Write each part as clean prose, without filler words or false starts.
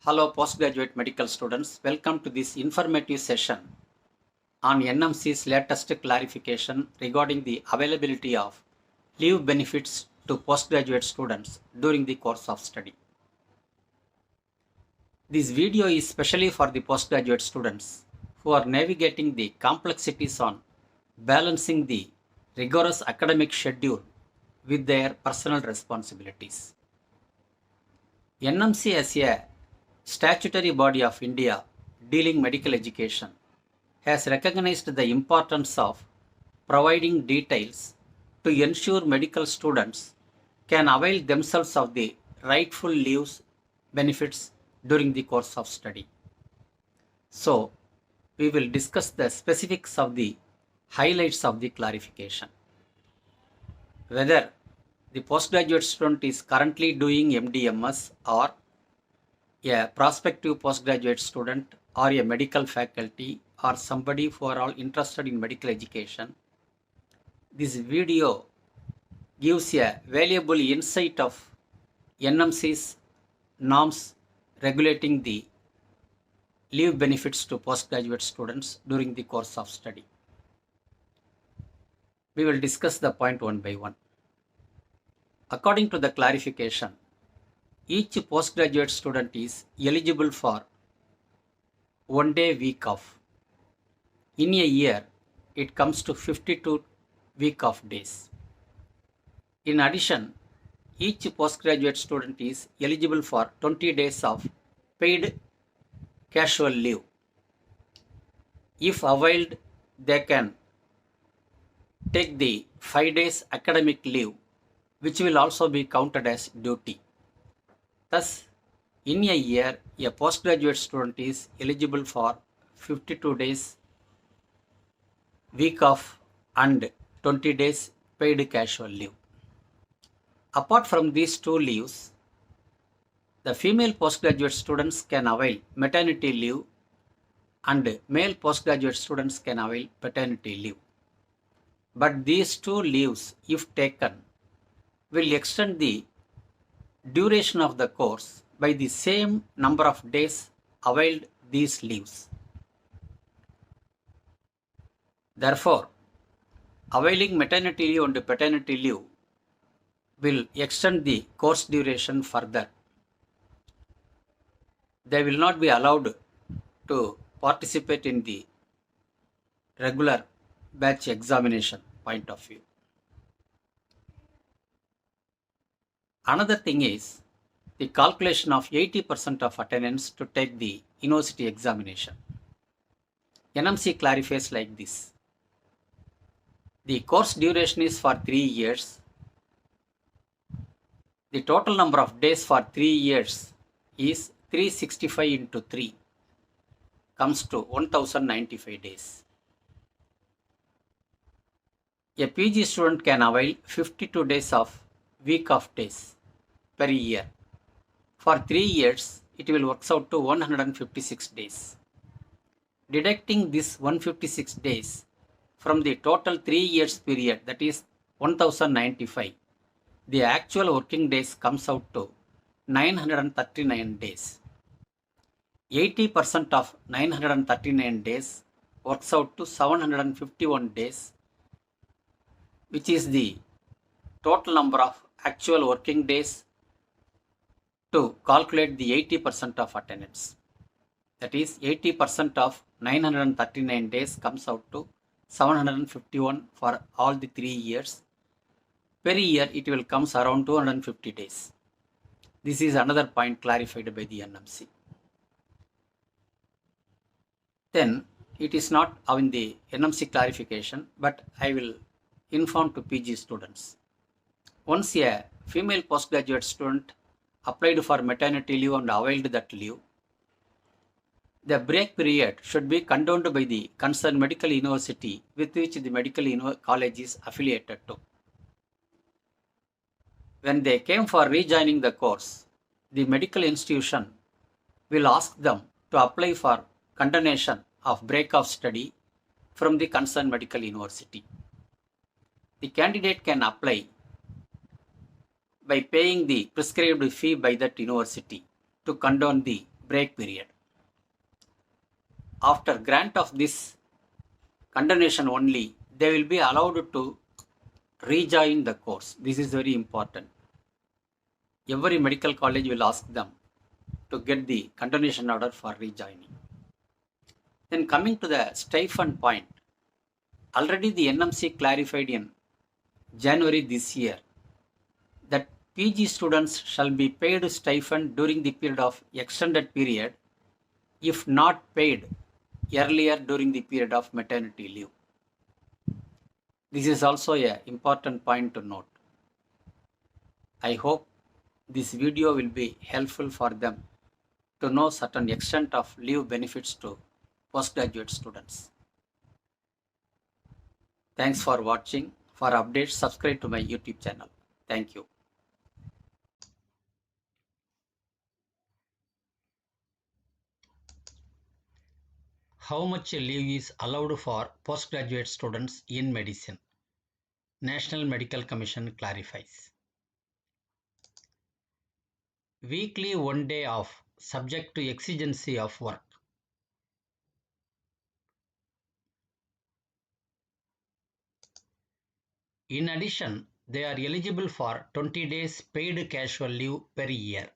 Hello postgraduate medical students, welcome to this informative session on NMC's latest clarification regarding the availability of leave benefits to postgraduate students during the course of study. This video is specially for the postgraduate students who are navigating the complexities on balancing the rigorous academic schedule with their personal responsibilities. NMC as a statutory body of India dealing medical education has recognized the importance of providing details to ensure medical students can avail themselves of the rightful leaves benefits during the course of study. So, we will discuss the specifics of the highlights of the clarification. Whether the postgraduate student is currently doing MDMS or a prospective postgraduate student or a medical faculty or somebody who are all interested in medical education, this video gives a valuable insight of NMC's norms regulating the leave benefits to postgraduate students during the course of study. We will discuss the point one by one. According to the clarification, each postgraduate student is eligible for 1 day week off. In a year, it comes to 52 week off days. In addition, each postgraduate student is eligible for 20 days of paid casual leave. If availed, they can take the 5 days academic leave, which will also be counted as duty. Thus, in a year, a postgraduate student is eligible for 52 days week off and 20 days paid casual leave. Apart from these two leaves, the female postgraduate students can avail maternity leave and male postgraduate students can avail paternity leave. But these two leaves, if taken, will extend the duration of the course by the same number of days availed these leaves. Therefore, availing maternity leave and paternity leave will extend the course duration further. They will not be allowed to participate in the regular batch examination point of view. Another thing is the calculation of 80% of attendance to take the university examination. NMC clarifies like this. The course duration is for 3 years. The total number of days for 3 years is 365 into 3, comes to 1095 days. A PG student can avail 52 days of week of days per year. For 3 years, it will work out to 156 days. Deducting this 156 days from the total 3 years period, that is 1095, the actual working days comes out to 939 days. 80% of 939 days works out to 751 days, which is the total number of actual working days to calculate the 80% of attendance. That is 80% of 939 days comes out to 751 for all the 3 years. Per year it will comes around 250 days. This is another point clarified by the NMC. Then it is not in the NMC clarification, but I will inform to PG students. Once a female postgraduate student applied for maternity leave and availed that leave, the break period should be condoned by the concerned medical university with which the medical college is affiliated to. When they came for rejoining the course, the medical institution will ask them to apply for condonation of break of study from the concerned medical university. The candidate can apply by paying the prescribed fee by that university to condone the break period. After grant of this continuation only, they will be allowed to rejoin the course. This is very important. Every medical college will ask them to get the continuation order for rejoining. Then coming to the stipend point, already the NMC clarified in January this year that PG students shall be paid stipend during the period of extended period if not paid earlier during the period of maternity leave. This is also an important point to note. I hope this video will be helpful for them to know certain extent of leave benefits to postgraduate students. Thanks for watching. For updates, subscribe to my YouTube channel. Thank you. How much leave is allowed for postgraduate students in medicine? National Medical Commission clarifies. Weekly 1 day off, subject to exigency of work. In addition, they are eligible for 20 days paid casual leave per year.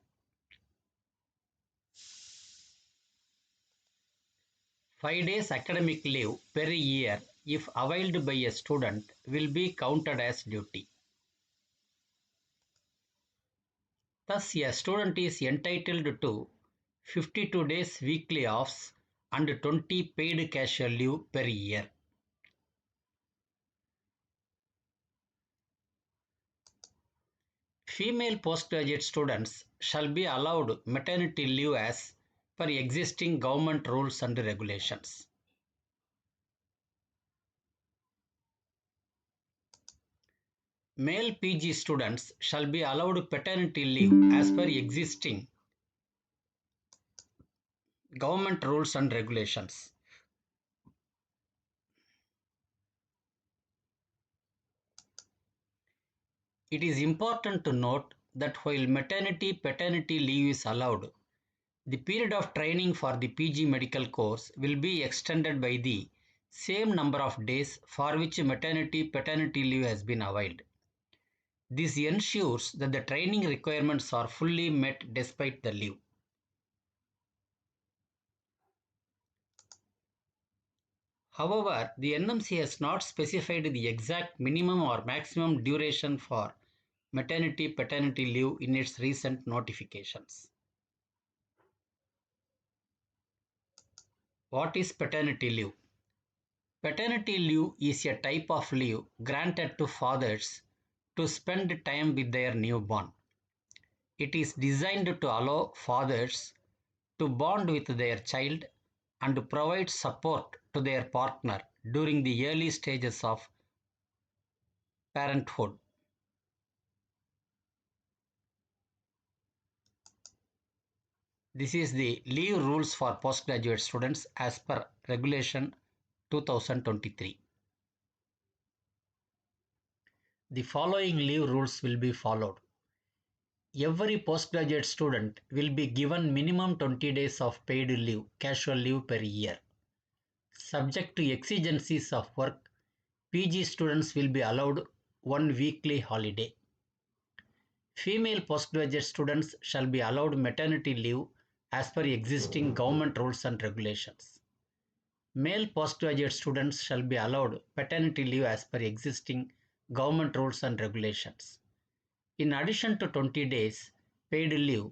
Five days academic leave per year, if availed by a student, will be counted as duty. Thus, a student is entitled to 52 days weekly offs and 20 paid casual leave per year. Female postgraduate students shall be allowed maternity leave as per existing government rules and regulations. Male PG students shall be allowed paternity leave as per existing government rules and regulations. It is important to note that while maternity paternity leave is allowed, the period of training for the PG medical course will be extended by the same number of days for which maternity paternity leave has been availed. This ensures that the training requirements are fully met despite the leave. However, the NMC has not specified the exact minimum or maximum duration for maternity paternity leave in its recent notifications. What is paternity leave? Paternity leave is a type of leave granted to fathers to spend time with their newborn. It is designed to allow fathers to bond with their child and provide support to their partner during the early stages of parenthood. This is the leave rules for postgraduate students as per Regulation 2023. The following leave rules will be followed. Every postgraduate student will be given minimum 20 days of paid leave, casual leave per year. Subject to exigencies of work, PG students will be allowed one weekly holiday. Female postgraduate students shall be allowed maternity leave as per existing government rules and regulations. Male postgraduate students shall be allowed paternity leave as per existing government rules and regulations. In addition to 20 days paid leave,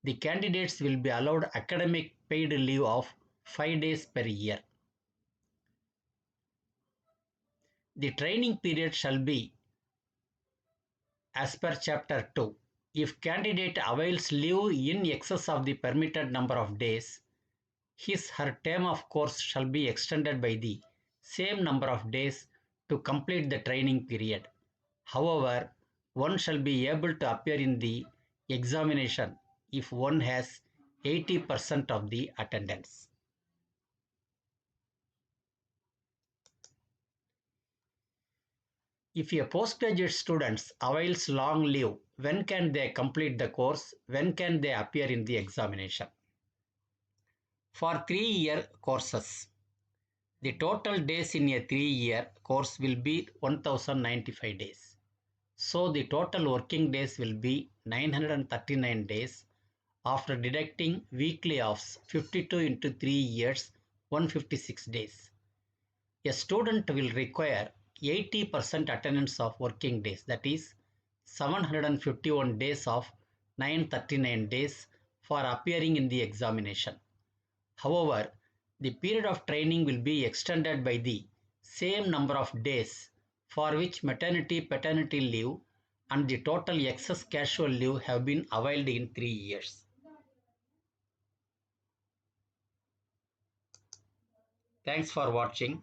the candidates will be allowed academic paid leave of 5 days per year. The training period shall be as per Chapter 2. If candidate avails leave in excess of the permitted number of days, his/her term of course shall be extended by the same number of days to complete the training period. However, one shall be able to appear in the examination if one has 80% of the attendance. If a postgraduate student avails long leave, when can they complete the course? When can they appear in the examination? For 3-year courses, the total days in a 3-year course will be 1095 days. So the total working days will be 939 days after deducting weekly offs 52 into 3 years 156 days. A student will require 80% attendance of working days, that is 751 days of 939 days for appearing in the examination. However, the period of training will be extended by the same number of days for which maternity paternity leave and the total excess casual leave have been availed in 3 years. Thanks for watching.